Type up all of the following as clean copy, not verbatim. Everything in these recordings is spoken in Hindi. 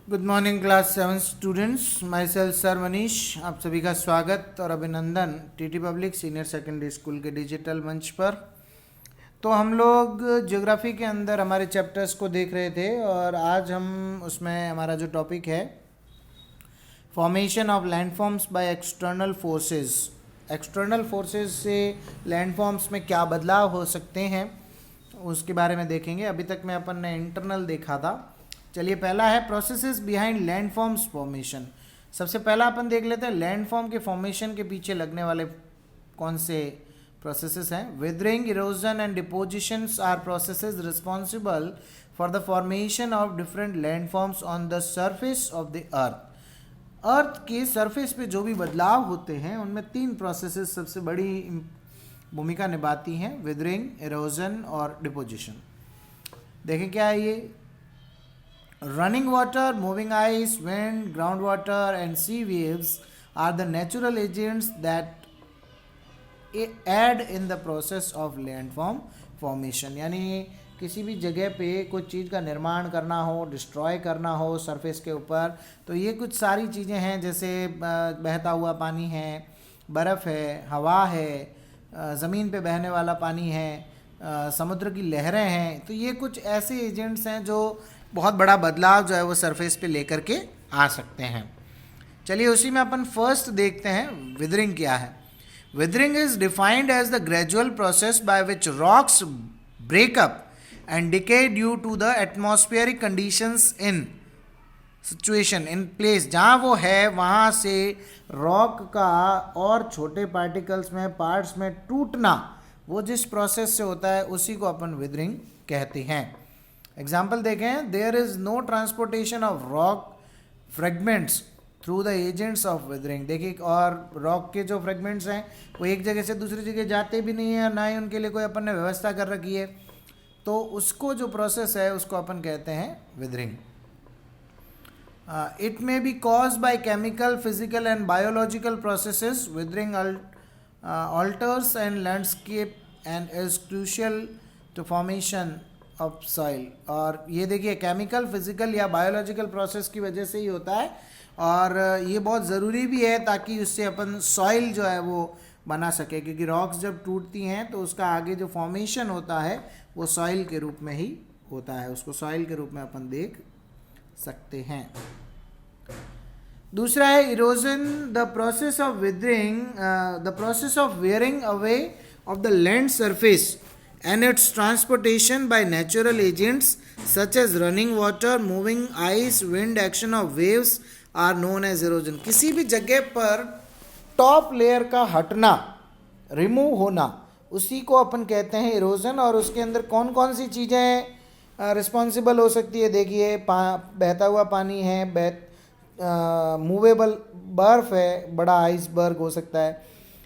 Good morning class 7 students, my self sir Manish. आप सभी का स्वागत और अभिनंदन TT public senior secondary school के डिजिटल मंच पर। तो हम लोग ज्योग्राफी के अंदर हमारे चैप्टर्स को देख रहे थे और आज हम उसमें हमारा जो टॉपिक है formation of landforms by external forces. External forces से लैंडफॉर्म्स में क्या बदलाव हो सकते हैं उसके बारे में देखेंगे। अभी तक में अपन ने इंटरनल देखा था। चलिए, पहला है प्रोसेसेस बिहाइंड लैंडफॉर्म्स फॉर्मेशन। सबसे पहला अपन देख लेते हैं लैंडफॉर्म के फॉर्मेशन के पीछे लगने वाले कौन से प्रोसेसेस हैं। Weathering, erosion and depositions are processes responsible for the formation of different landforms on the surface of the earth. Earth के सरफेस पे जो भी बदलाव होते हैं उनमें तीन प्रोसेसेस सबसे बड़ी भूमिका निभाती हैं, विदरिंग, इरोजन और डिपोजिशन। देखें क्या है ये। Running water, moving ice, wind, groundwater and sea waves are the natural agents that add in the process of landform formation। यानी किसी भी जगह पे कुछ चीज़ का निर्माण करना हो, डिस्ट्रॉय करना हो सरफेस के ऊपर, तो ये कुछ सारी चीज़ें हैं, जैसे बहता हुआ पानी है, बर्फ़ है, हवा है, ज़मीन पे बहने वाला पानी है, समुद्र की लहरें हैं। तो ये कुछ ऐसे एजेंट्स हैं जो बहुत बड़ा बदलाव जो है वो सरफेस पे लेकर के आ सकते हैं। चलिए, उसी में अपन फर्स्ट देखते हैं विदरिंग क्या है। Weathering is defined as the gradual process by which rocks break up and decay due to the atmospheric conditions in situation in place. जहाँ वो है वहाँ से रॉक का और छोटे पार्टिकल्स में, पार्ट्स में टूटना, वो जिस प्रोसेस से होता है उसी को अपन विदरिंग कहते हैं। एग्जाम्पल देखें, there is no transportation of rock fragments through the agents of weathering. देखिए, और रॉक के जो फ्रेगमेंट्स हैं वो एक जगह से दूसरी जगह जाते भी नहीं है, ना ही उनके लिए कोई अपन ने व्यवस्था कर रखी है, तो उसको जो प्रोसेस है उसको अपन कहते हैं withering. It may be cause by chemical, physical and biological processes. Withering alters and landscape and is crucial to formation of soil. और ये देखिए, केमिकल, फिजिकल या बायोलॉजिकल प्रोसेस की वजह से ही होता है और ये बहुत ज़रूरी भी है ताकि उससे अपन सॉइल जो है वो बना सके, क्योंकि रॉक्स जब टूटती हैं तो उसका आगे जो फॉर्मेशन होता है वो सॉइल के रूप में ही होता है। उसको सॉइल के रूप में अपन देख सकते हैं। दूसरा है erosion, the process of withering, the process of wearing away of the land surface and its transportation by natural agents such as running water, moving ice, wind, action of waves are known as erosion। किसी भी जगह पर टॉप लेयर का हटना, रिमूव होना, उसी को अपन कहते हैं इरोजन। और उसके अंदर कौन कौन सी चीज़ें रिस्पॉन्सिबल हो सकती है। देखिए, बहता हुआ पानी है, मूवेबल बर्फ़ है, बड़ा आइसबर्ग हो सकता है,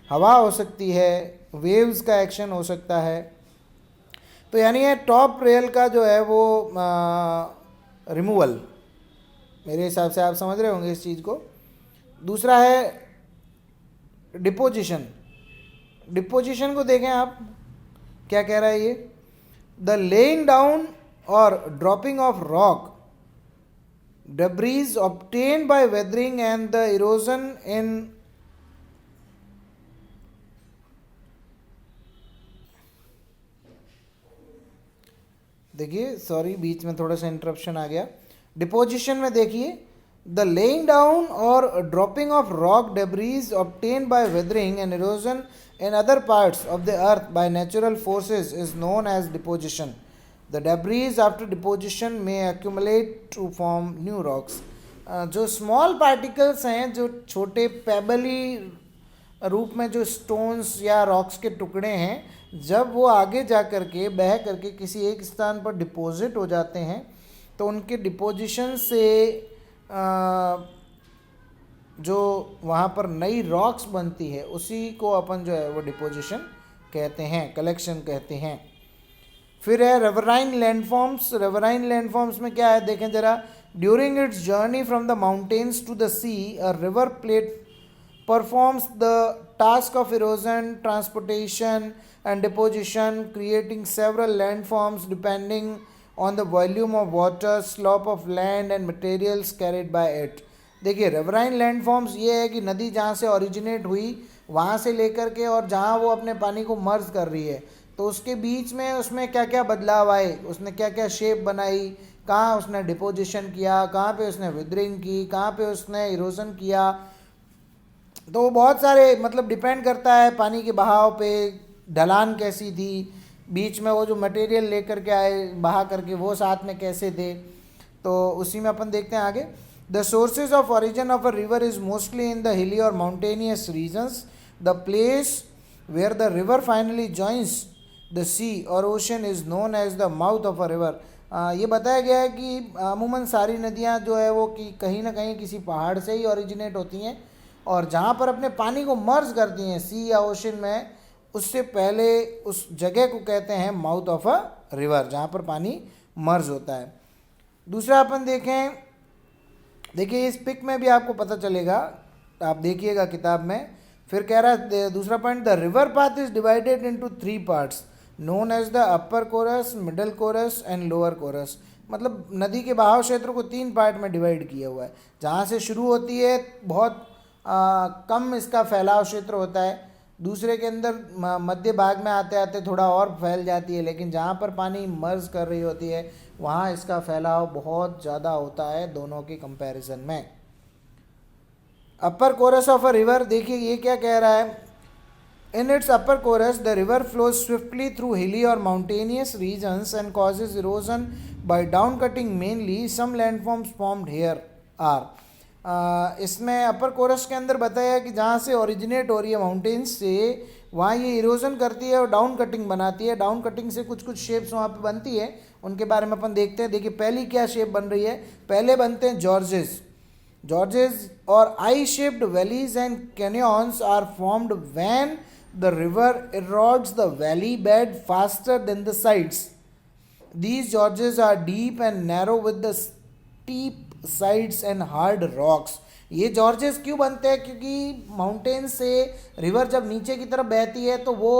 हवा हो सकती है, वेव्स का एक्शन हो सकता है। तो यानी ये टॉप रेल का जो है वो रिमूवल, मेरे हिसाब से आप समझ रहे होंगे इस चीज़ को। दूसरा है डिपोजिशन। डिपोजिशन को देखें आप, क्या कह रहा है ये। द लेइंग डाउन और dropping of rock debris obtained by weathering and the erosion in देखिए, सॉरी, बीच में थोड़ा सा इंटरप्शन आ गया। डिपोजिशन में देखिए, द लेइंग डाउन और dropping of rock debris obtained by weathering and erosion in other parts of the earth by natural forces is known as deposition. The debris after deposition में accumulate to form new rocks. जो स्मॉल पार्टिकल्स हैं, जो छोटे पेबली रूप में जो स्टोन्स या रॉक्स के टुकड़े हैं, जब वो आगे जा कर के बह करके किसी एक स्थान पर डिपॉजिट हो जाते हैं तो उनके डिपोजिशन से जो वहाँ पर नई रॉक्स बनती है उसी को अपन जो है वो डिपोजिशन कहते हैं, कलेक्शन कहते हैं। फिर है रिवराइन लैंडफॉर्म्स। रिवराइन लैंडफॉर्म्स में क्या है, देखें ज़रा। During its journey from the mountains to the sea, a river plate performs the task of erosion, transportation and deposition, creating several landforms depending on the volume of water, slope of land and materials carried by it. देखिए रिवराइन लैंडफॉर्म्स ये है कि नदी जहाँ से ओरिजिनेट हुई वहाँ से लेकर के और जहाँ वो अपने पानी को मर्ज कर रही है, तो उसके बीच में उसमें क्या क्या बदलाव आए, उसने क्या क्या शेप बनाई, कहाँ उसने डिपोजिशन किया, कहाँ पे उसने विदरिंग की, कहाँ पे उसने इरोजन किया। तो बहुत सारे मतलब डिपेंड करता है पानी के बहाव पे, ढलान कैसी थी, बीच में वो जो मटेरियल लेकर के आए बहा करके वो साथ में कैसे थे। तो उसी में अपन देखते हैं आगे। The sources of origin of a river is mostly in the hilly और mountainous regions. The place where the river finally joins the sea और ocean is known as the mouth of a river. ये बताया गया है कि अमूमन सारी नदियाँ जो है वो कि कहीं ना कहीं किसी पहाड़ से ही ओरिजिनेट होती हैं, और जहाँ पर अपने पानी को मर्ज करती हैं सी या ओशन में, उससे पहले उस जगह को कहते हैं माउथ ऑफ अ रिवर, जहाँ पर पानी मर्ज होता है। दूसरा अपन देखें, देखिए इस पिक में भी आपको पता चलेगा, आप देखिएगा किताब में। फिर कह रहा है दूसरा point, the river path is divided into 3 parts known as the upper course, middle course and lower course. मतलब नदी के बहाव क्षेत्र को 3 पार्ट में डिवाइड किया हुआ है। जहाँ से शुरू होती है बहुत कम इसका फैलाव क्षेत्र होता है, दूसरे के अंदर मध्य भाग में आते आते थोड़ा और फैल जाती है, लेकिन जहाँ पर पानी मर्ज कर रही होती है वहाँ इसका फैलाव बहुत ज़्यादा होता है दोनों के कंपैरिजन में। Upper course of a river, देखिए ये क्या कह रहा है, in its upper course the river flows swiftly through hilly और mountainous regions and causes erosion by down cutting mainly, some landforms formed here are. इसमें अपर कोरस के अंदर बताया कि जहाँ से ओरिजिनेट हो रही है माउंटेन्स से, वहाँ ये इरोजन करती है और डाउन कटिंग बनाती है। डाउन कटिंग से कुछ कुछ शेप्स वहाँ पे बनती है, उनके बारे में अपन देखते हैं। देखिए पहली क्या शेप बन रही है, पहले बनते हैं जॉर्जेस। जॉर्जेस और I shaped valleys and canyons are formed when the river erodes the valley bed faster than the sides. These gorges are deep and narrow with the steep sides and hard rocks. ये जॉर्जेस क्यों बनते हैं, क्योंकि माउंटेन से रिवर जब नीचे की तरफ बहती है तो वो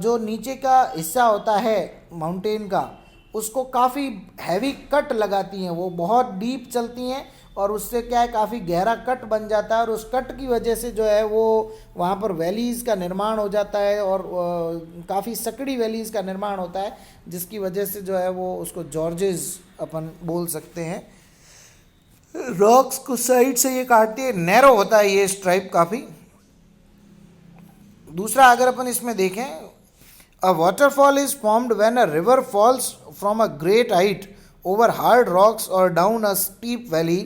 जो नीचे का हिस्सा होता है माउंटेन का, उसको काफ़ी हैवी कट लगाती हैं, वो बहुत डीप चलती हैं और उससे क्या है काफ़ी गहरा कट बन जाता है, और उस कट की वजह से जो है वो वहाँ पर वैलीज़ का निर्माण हो जाता है और काफ़ी सकड़ी वैलीज़ का निर्माण होता है, जिसकी वजह से जो है वो उसको जॉर्जेस अपन बोल सकते हैं। रॉक्स को साइड से ये काटती है, नैरो होता है ये स्ट्राइप काफ़ी। दूसरा अगर अपन इसमें देखें, a waterfall is formed when a river falls from a great height over hard rocks और down a steep valley,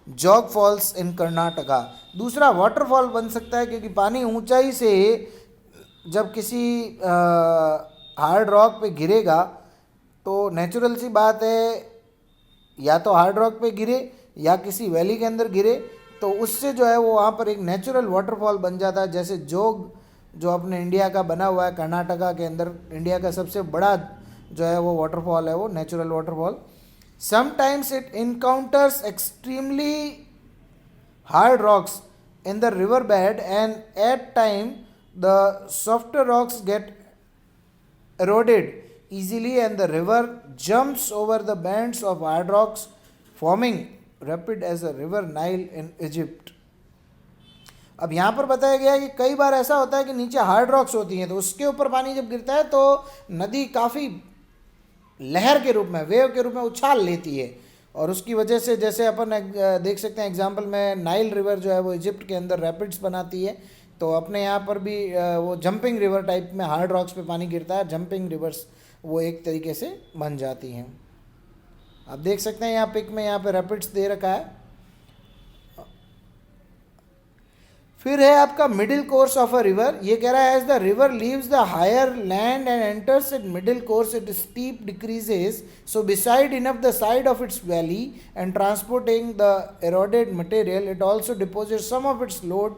Jog Falls in Karnataka. दूसरा वाटरफॉल बन सकता है क्योंकि पानी ऊंचाई से जब किसी हार्ड रॉक पे गिरेगा तो नेचुरल सी बात है, या तो हार्ड रॉक पे गिरे या किसी वैली के अंदर गिरे, तो उससे जो है वो वहाँ पर एक नेचुरल वाटरफॉल बन जाता है। जैसे जोग जो अपने इंडिया का बना हुआ है कर्नाटका के अंदर, इंडिया का सबसे बड़ा जो है वो वाटरफॉल है, वो natural waterfall. Sometimes it encounters extremely hard rocks in the river bed, and at time the softer rocks get eroded easily and the river jumps over the bands of hard rocks, forming rapid as a river Nile in Egypt. अब यहाँ पर बताया गया है कि कई बार ऐसा होता है कि नीचे हार्ड रॉक्स होती हैं, तो उसके ऊपर पानी जब गिरता है तो नदी काफ़ी लहर के रूप में, वेव के रूप में उछाल लेती है, और उसकी वजह से जैसे अपन देख सकते हैं एग्जांपल में, नाइल रिवर जो है वो इजिप्ट के अंदर रैपिड्स बनाती है, तो अपने यहाँ पर भी वो जंपिंग रिवर टाइप में हार्ड रॉक्स पे पानी गिरता है, जंपिंग रिवर्स वो एक तरीके से बन जाती हैं। आप देख सकते हैं यहाँ पिक में, यहाँ पे रैपिड्स दे रखा है। फिर है आपका middle course of a river, ये कह रहा है as the river leaves the higher land and enters it middle course it steep decreases, so beside enough the side of its valley and transporting the eroded material it also deposit some of its load.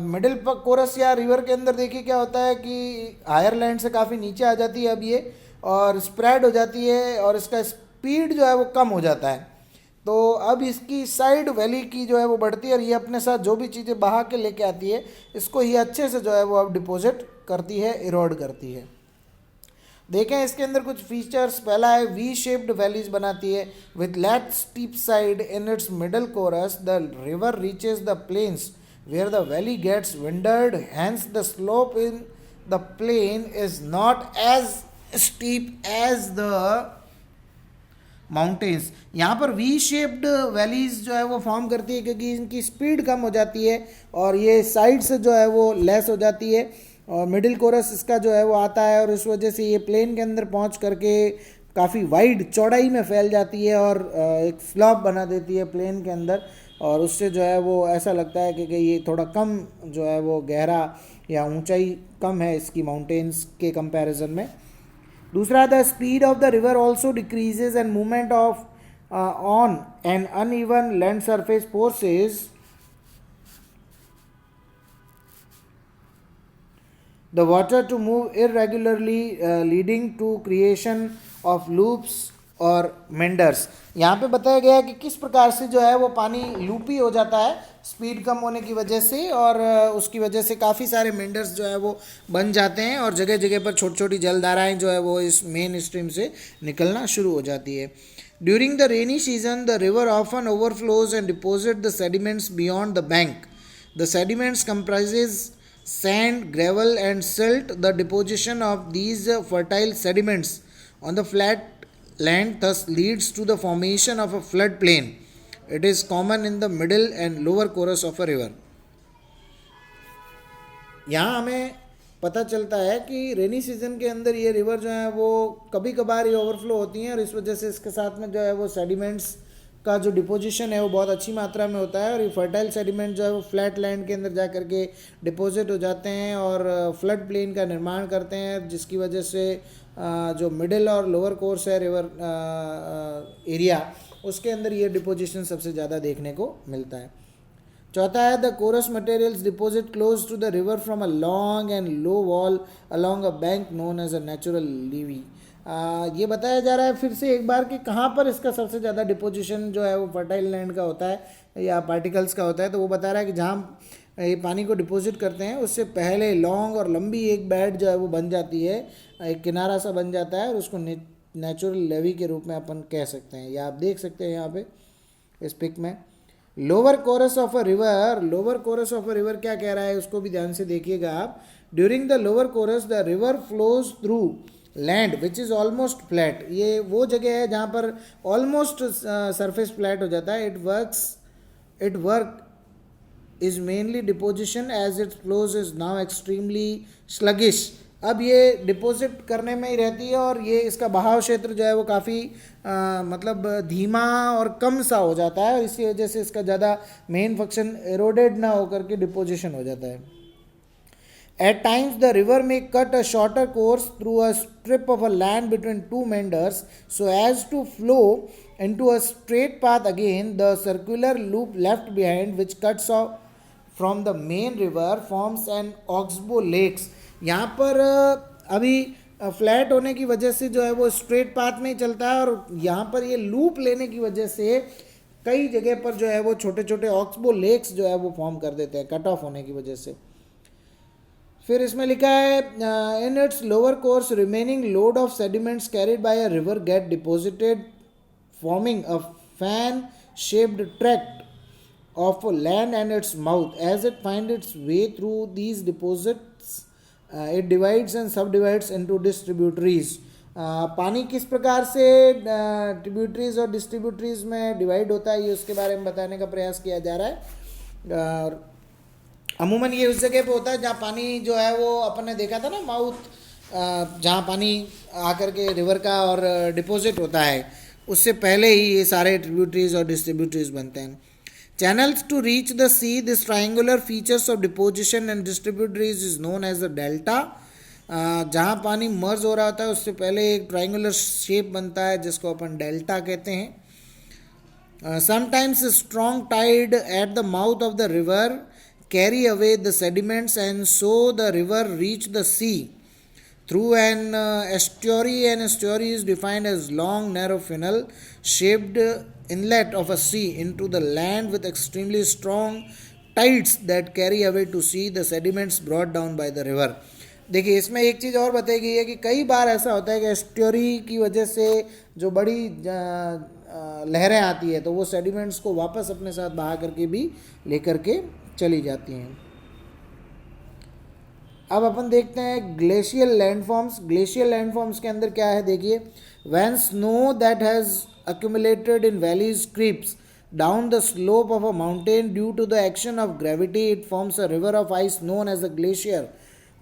Middle course या रिवर के अंदर देखिए क्या होता है कि हायर लैंड से काफ़ी नीचे आ जाती है अब ये, और स्प्रेड हो जाती है और इसका स्पीड जो है वो कम हो जाता है, तो अब इसकी साइड वैली की जो है वो बढ़ती है और ये अपने साथ जो भी चीज़ें बहा के लेके आती है इसको ये अच्छे से जो है वो अब डिपॉजिट करती है, इरोड करती है। देखें इसके अंदर कुछ फीचर्स। पहला है वी शेप्ड वैलीज बनाती है with left steep side in its middle course the river reaches the plains where the valley gets winded, hence the slope in the plain is not as steep as the mountains. यहाँ पर वी शेप्ड वैलीज जो है वो फॉर्म करती है क्योंकि इनकी स्पीड कम हो जाती है और ये साइड से जो है वो लेस हो जाती है और मिडिल कोरस इसका जो है वो आता है और इस वजह से ये प्लेन के अंदर पहुँच करके काफ़ी वाइड चौड़ाई में फैल जाती है और एक स्लॉप बना देती है प्लेन के अंदर और उससे जो है वो ऐसा लगता है कि ये थोड़ा कम जो है वो गहरा या ऊंचाई कम है इसकी माउंटेन्स के कंपैरिजन में। दूसरा, the speed of the river also decreases and movement of on an uneven land surface forces the water to move irregularly leading to creation of loops और मेंडर्स। यहाँ पे बताया गया है कि किस प्रकार से जो है वो पानी लूपी हो जाता है स्पीड कम होने की वजह से और उसकी वजह से काफ़ी सारे मेंडर्स जो है वो बन जाते हैं और जगह जगह पर छोटी छोटी जलधाराएँ जो है वो इस मेन स्ट्रीम से निकलना शुरू हो जाती है। During the rainy season the river often overflows and deposit the sediments beyond the bank. The sediments comprises sand, gravel and silt. The deposition of these fertile sediments on the flat land thus leads to the formation of a flood plain. It is common in the middle and lower course of a river. यहाँ हमें पता चलता है कि रेनी सीजन के अंदर ये रिवर जो है वो कभी कभार ये ओवरफ्लो होती हैं और इस वजह से इसके साथ में जो है वो सेडिमेंट्स का जो डिपोजिशन है वो बहुत अच्छी मात्रा में होता है और ये फर्टाइल सेडिमेंट जो है वो फ्लैट लैंड के अंदर जा करके डिपॉजिट हो जाते हैं और फ्लड प्लेन का निर्माण करते हैं जिसकी वजह से जो मिडिल और लोअर कोर्स है रिवर एरिया उसके अंदर ये डिपोजिशन सबसे ज़्यादा देखने को मिलता है। चौथा है the course materials deposit close to the river from a long and low wall along a bank known as a natural levee. ये बताया जा रहा है फिर से एक बार कि कहाँ पर इसका सबसे ज़्यादा डिपोजिशन जो है वो फर्टाइल लैंड का होता है या पार्टिकल्स का होता है। तो वो बता रहा है कि जहाँ ये पानी को डिपॉजिट करते हैं उससे पहले लॉन्ग और लंबी एक बेड जो है वो बन जाती है, एक किनारा सा बन जाता है और उसको नेचुरल लेवी के रूप में अपन कह सकते हैं। या आप देख सकते हैं यहाँ पे इस पिक में lower course of a river. Lower course of a river क्या कह रहा है उसको भी ध्यान से देखिएगा आप। During the lower course the river flows through land which is almost flat. ये वो जगह है जहाँ पर ऑलमोस्ट सरफेस फ्लैट हो जाता है। It work is mainly deposition as it flows is now extremely sluggish. अब ये डिपॉजिट करने में ही रहती है और ये इसका बहाव क्षेत्र जो है वो काफ़ी मतलब धीमा और कम सा हो जाता है और इसी वजह से इसका ज़्यादा मेन फंक्शन एरोडेड ना होकर के डिपोजिशन हो जाता है। At times the river may cut a shorter course through a strip of a land between two meanders so as to flow into a straight path again. The circular loop left behind which cuts off from the main river forms an oxbow lakes। यहाँ पर अभी फ्लैट होने की वजह से जो है वो स्ट्रेट पाथ में ही चलता है और यहाँ पर ये लूप लेने की वजह से कई जगह पर जो है वो छोटे छोटे ऑक्सबो लेक्स जो है वो फॉर्म कर देते हैं कट ऑफ होने की वजह से। फिर इसमें लिखा है in its lower course remaining load of sediments carried by a river get deposited forming a fan shaped tract of land and its mouth as it find its way through these deposits it divides and subdivides into distributaries. पानी किस प्रकार से ट्रिब्यूटरीज और डिस्ट्रीब्यूटरीज में डिवाइड होता है ये उसके बारे में बताने का प्रयास किया जा रहा है। अमूमन ये उस जगह पे होता है जहाँ पानी जो है वो अपन ने देखा था ना माउथ जहाँ पानी आकर के रिवर का और डिपॉजिट होता है उससे पहले ही ये सारे ट्रिब्यूटरीज और डिस्ट्रीब्यूटरीज बनते हैं। Channels to reach the sea this triangular features of deposition and distributaries is known as the delta. जहाँ पानी मर्ज हो रहा होता है उससे पहले एक ट्राइंगुलर शेप बनता है जिसको अपन डेल्टा कहते हैं। Sometimes strong tied at the mouth of the river carry away the sediments and so the river reach the sea through an estuary. An estuary is defined as long narrow funnel shaped inlet of a sea into the land with extremely strong tides that carry away to sea the sediments brought down by the river। देखिए इसमें एक चीज़ और बताई गई है कि कई बार ऐसा होता है कि एस्ट्योरी की वजह से जो बड़ी लहरें आती है तो वो सेडिमेंट्स को वापस अपने साथ बहा करके भी लेकर के चली जाती हैं। अब अपन देखते हैं ग्लेशियल लैंडफॉर्म्स। ग्लेशियल लैंडफॉर्म्स के अंदर क्या है, देखिए, when snow that has accumulated in valleys creeps down the slope of a mountain due to the action of gravity, it forms a river of ice known as a glacier.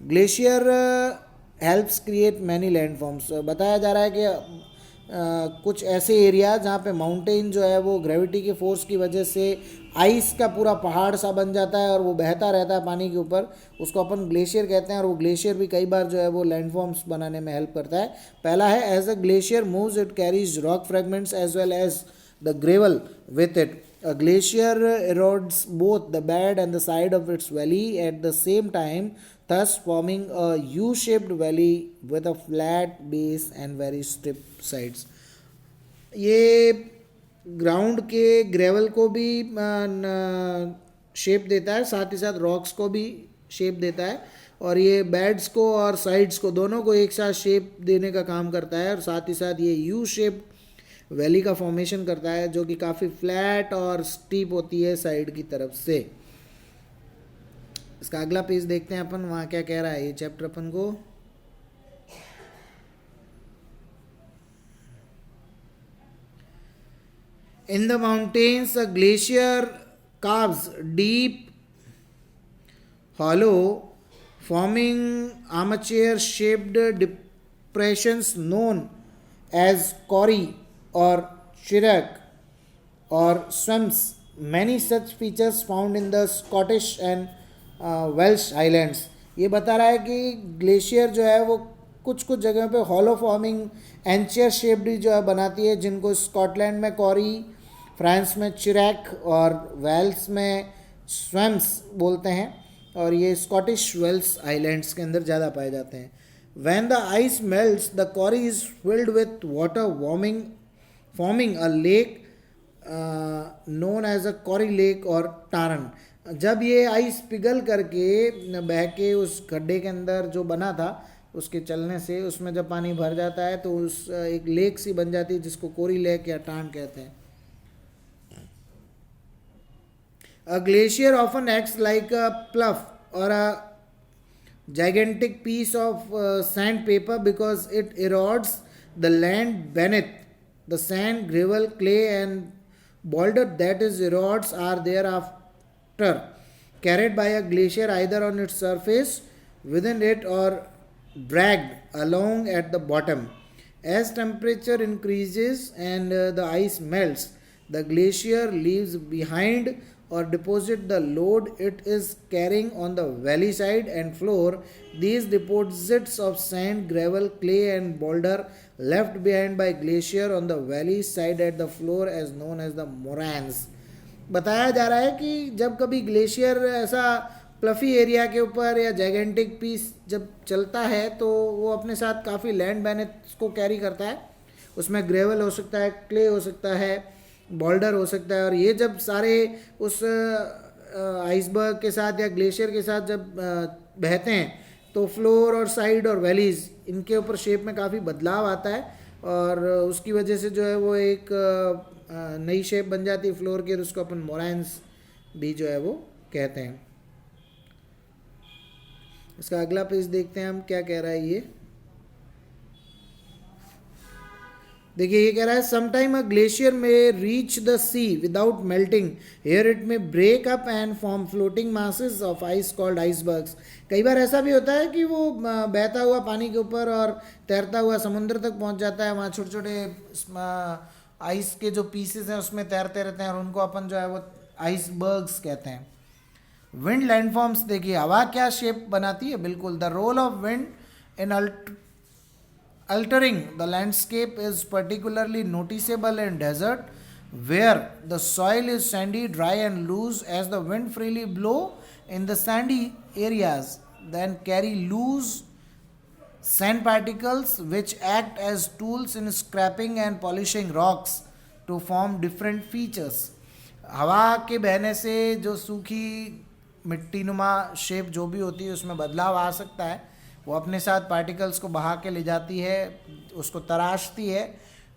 Glacier helps create many landforms. बताया जा रहा है कि कुछ ऐसे एरिया जहाँ पे माउंटेन जो है वो ग्रेविटी के फोर्स की वजह से आइस का पूरा पहाड़ सा बन जाता है और वो बहता रहता है पानी के ऊपर, उसको अपन ग्लेशियर कहते हैं। और वो ग्लेशियर भी कई बार जो है वो लैंडफॉर्म्स बनाने में हेल्प करता है। पहला है, as a glacier moves it carries rock fragments as well as the gravel with it. A glacier erodes both the bed and the side of its valley at the same time, thus forming a U-shaped valley with a flat base and very steep sides. ये ग्राउंड के ग्रेवल को भी शेप देता है, साथ ही साथ रॉक्स को भी शेप देता है, और ये बेड्स को और साइड्स को दोनों को एक साथ शेप देने का काम करता है। और साथ ही साथ ये यू शेप वैली का फॉर्मेशन करता है जो कि काफ़ी फ्लैट और स्टीप होती है साइड की तरफ से। इसका अगला पेज देखते हैं अपन, वहाँ क्या कह रहा है ये चैप्टर अपन को। In the mountains a glacier carves deep hollow forming armature shaped depressions known as corrie or chirac or swamps. Many such features found in the Scottish and Welsh Highlands. ये बता रहा है कि ग्लेशियर जो है वो कुछ कुछ जगहों पे हॉलो फॉर्मिंग एंचियर शेप्ड जो है बनाती है, जिनको स्कॉटलैंड में कॉरी, फ्रांस में चिरैक और वेल्स में स्वैम्स बोलते हैं, और ये स्कॉटिश वेल्स आइलैंड्स के अंदर ज़्यादा पाए जाते हैं। When the ice melts, the quarry is filled with water forming a lake known as a quarry lake or tarn. जब ये आइस पिघल करके बह के उस गड्ढे के अंदर जो बना था उसके चलने से उसमें जब पानी भर जाता है तो उस एक लेक सी बन जाती है जिसको कोरी लेक या टार्न कहते हैं। A glacier often acts like a pluff or a gigantic piece of sandpaper because it erodes the land beneath. The sand, gravel, clay and boulder that is erodes are thereafter carried by a glacier either on its surface within it or dragged along at the bottom. As temperature increases and the ice melts, the glacier leaves behind or deposit the load it is carrying on the valley side and floor. These deposits of sand, gravel, clay and boulder left behind by glacier on the valley side at the floor as known as the moraines. बताया जा रहा है कि जब कभी ग्लेशियर ऐसा प्लफी एरिया के ऊपर या जाइगेंटिक पीस जब चलता है तो वो अपने साथ काफ़ी लैंड बेनेथ को कैरी करता है। उसमें ग्रेवल हो सकता है, क्ले हो सकता है, बॉल्डर हो सकता है, और ये जब सारे उस आइसबर्ग के साथ या ग्लेशियर के साथ जब बहते हैं तो फ्लोर और साइड और वैलीज इनके ऊपर शेप में काफ़ी बदलाव आता है, और उसकी वजह से जो है वो एक नई शेप बन जाती है फ्लोर की, और उसको अपन मोराइन्स भी जो है वो कहते हैं। इसका अगला पेज देखते हैं हम क्या कह रहा है ये। देखिए ये कह रहा है sometime a glacier may reach the sea without melting, here it may break up and form floating masses of ice called icebergs. कई बार ऐसा भी होता है कि वो बहता हुआ पानी के ऊपर और तैरता हुआ समुद्र तक पहुंच जाता है, वहाँ छोटे छोटे आइस के जो पीसेस हैं उसमें तैरते रहते हैं, और उनको अपन जो है वो आइसबर्ग्स कहते हैं। विंड लैंडफॉर्म्स, देखिए हवा क्या शेप बनाती है, बिल्कुल the role of wind in altering the landscape is particularly noticeable in desert where the soil is sandy, dry and loose. As the wind freely blow in the sandy areas then carry loose sand particles which act as tools in scraping and polishing rocks to form different features. हवा के बहने से जो सूखी मिट्टी नुमा शेप जो भी होती है उसमें बदलाव आ सकता है, वो अपने साथ पार्टिकल्स को बहा के ले जाती है, उसको तराशती है,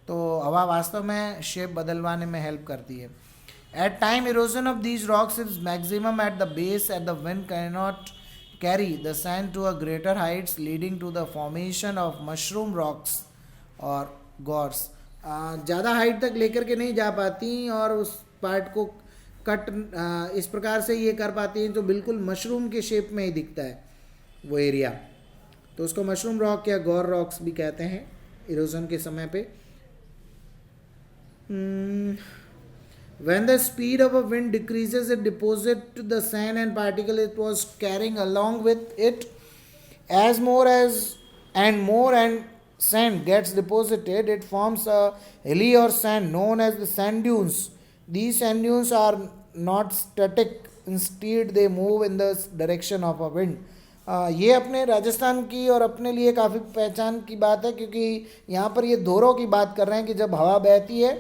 तो हवा वास्तव में शेप बदलवाने में हेल्प करती है. At time, erosion of these rocks is maximum at the base, at the wind cannot carry the sand to a greater heights, leading to the formation of mushroom rocks और गॉर्स. ज़्यादा हाइट तक लेकर के नहीं जा पाती और उस पार्ट को कट इस प्रकार से ये कर पाती हैं तो बिल्कुल मशरूम के शेप में ही दिखता है वो एरिया. तो उसको मशरूम रॉक या गौर रॉक्स भी कहते हैं इरोजन के समय पे. When the speed of a wind decreases, it deposits the sand and particle it was carrying along with it. As more and sand gets deposited, it forms a hilly or sand known as the sand dunes. These sand dunes are not static; instead, they move in the direction of a wind. ये अपने राजस्थान की और अपने लिए काफ़ी पहचान की बात है, क्योंकि यहाँ पर ये धोरों की बात कर रहे हैं कि जब हवा बहती है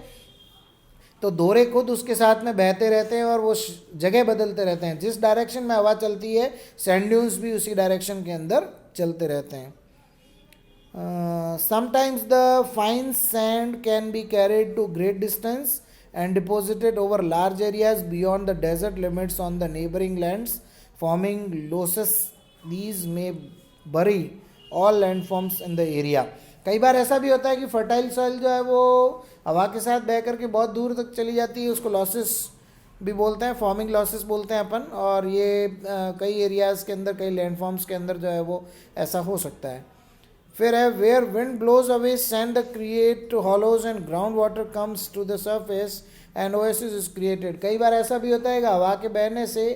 तो दोहरे खुद उसके साथ में बहते रहते हैं और वो जगह बदलते रहते हैं. जिस डायरेक्शन में हवा चलती है सैंड ड्यून्स भी उसी डायरेक्शन के अंदर चलते रहते हैं. Sometimes the fine sand can be carried to great distance and deposited over large areas beyond the desert limits on the neighboring lands, forming losses. These may bury all landforms in the area. कई बार ऐसा भी होता है कि फर्टाइल सॉइल जो है वो हवा के साथ बह करके बहुत दूर तक चली जाती है, उसको लॉसेस भी बोलते हैं, फॉर्मिंग लॉसेस बोलते हैं अपन. और ये कई एरियाज़ के अंदर, कई लैंडफॉर्म्स के अंदर जो है वो ऐसा हो सकता है. फिर है where wind blows away sand the create hollows and ground water comes to the surface and oasis is created. कई बार ऐसा भी होता है कि हवा के बहने से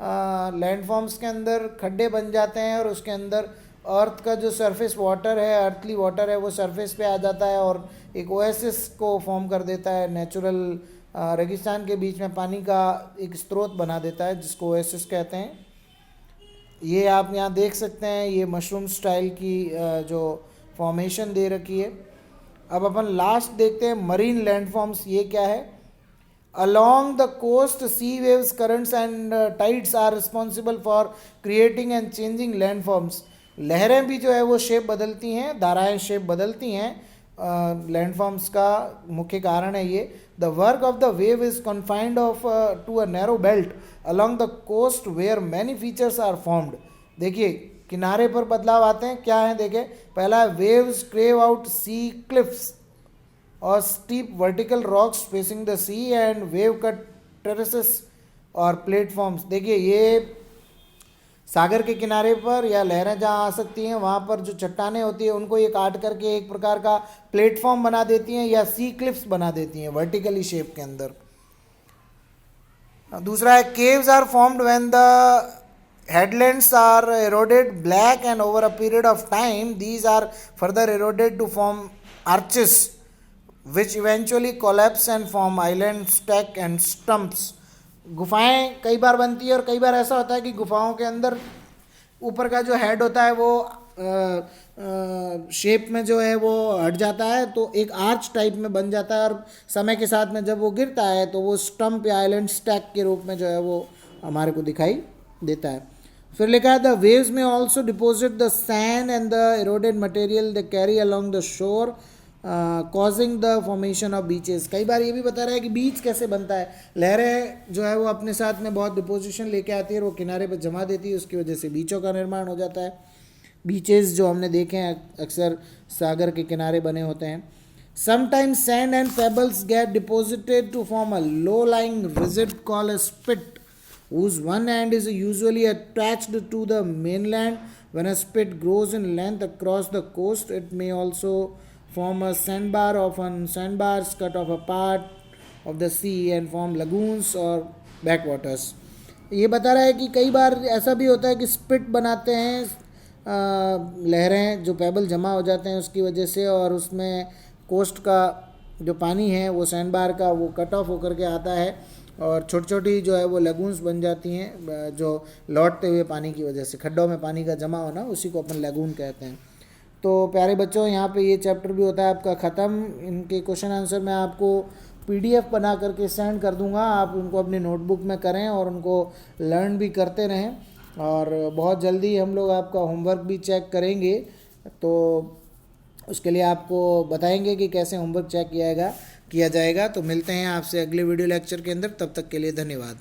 लैंडफॉर्म्स के अंदर खड्डे बन जाते हैं और उसके अंदर अर्थ का जो सरफेस वाटर है, अर्थली वाटर है, वो सरफेस पे आ जाता है और एक ओएसिस को फॉर्म कर देता है. नेचुरल रेगिस्तान के बीच में पानी का एक स्रोत बना देता है जिसको ओएसिस कहते हैं. ये आप यहाँ देख सकते हैं, ये मशरूम स्टाइल की जो फॉर्मेशन दे रखी है. अब अपन लास्ट देखते हैं मरीन लैंडफॉर्म्स. ये क्या है? Along the coast, sea waves, currents and tides are responsible for creating and changing landforms. लहरें भी जो है वो शेप बदलती हैं, धाराएं शेप बदलती हैं. लैंडफॉर्म्स का मुख्य कारण है ये. The work of the wave is confined of to a narrow belt along the coast where many features are formed. देखिए किनारे पर बदलाव आते हैं. क्या है देखिए, पहला waves carve out sea cliffs और steep vertical rocks facing the sea and wave cut terraces और प्लेटफॉर्म्स. देखिए ये सागर के किनारे पर या लहरें जहाँ आ सकती हैं वहाँ पर जो चट्टानें होती हैं उनको ये काट करके एक प्रकार का प्लेटफॉर्म बना देती हैं या सी क्लिफ्स बना देती हैं वर्टिकली शेप के अंदर. दूसरा है caves are formed when the headlands are eroded black and over a period of time these are further eroded to form arches which eventually collapse and form island stack and stumps. गुफाएं कई बार बनती है और कई बार ऐसा होता है कि गुफाओं के अंदर ऊपर का जो हेड होता है वो शेप में जो है वो हट जाता है तो एक आर्च टाइप में बन जाता है और समय के साथ में जब वो गिरता है तो वो स्टम्प या आइलैंड स्टैक के रूप में जो है वो हमारे को दिखाई देता है. फिर लिखा है द वेव्स में also deposit the sand and the eroded material the carry along the shore causing the formation of beaches. कई बार ये भी बता रहा है कि बीच कैसे बनता है. लहरें जो है वो अपने साथ में बहुत डिपोजिशन लेके आती है और वो किनारे पर जमा देती है, उसकी वजह से बीचों का निर्माण हो जाता है. बीचेस जो हमने देखे हैं अक्सर सागर के किनारे बने होते हैं. Sometimes sand and pebbles get deposited to form a low lying रिजिड called a spit whose one end is usually attached to the mainland. When a spit grows in length across the coast, it may also form a sandbar. Often sandbars cut off a part of the sea and form lagoons or backwaters. ये बता रहा है कि कई बार ऐसा भी होता है कि स्पिट बनाते हैं लहरें जो पेबल जमा हो जाते हैं उसकी वजह से और उसमें कोस्ट का जो पानी है वो सैंडबार का वो कट ऑफ होकर के आता है और छोटी छोटी जो है वो लगून्स बन जाती हैं जो लौटते हुए पानी की वजह से खड्डों में पानी का जमा होना, उसी को अपन लगून कहते हैं. तो प्यारे बच्चों यहाँ पे ये चैप्टर भी होता है आपका ख़त्म. इनके क्वेश्चन आंसर मैं आपको PDF बना करके सेंड कर दूँगा, आप उनको अपनी नोटबुक में करें और उनको लर्न भी करते रहें. और बहुत जल्दी हम लोग आपका होमवर्क भी चेक करेंगे, तो उसके लिए आपको बताएंगे कि कैसे होमवर्क चेक किया जाएगा। तो मिलते हैं आपसे अगले वीडियो लेक्चर के अंदर, तब तक के लिए धन्यवाद।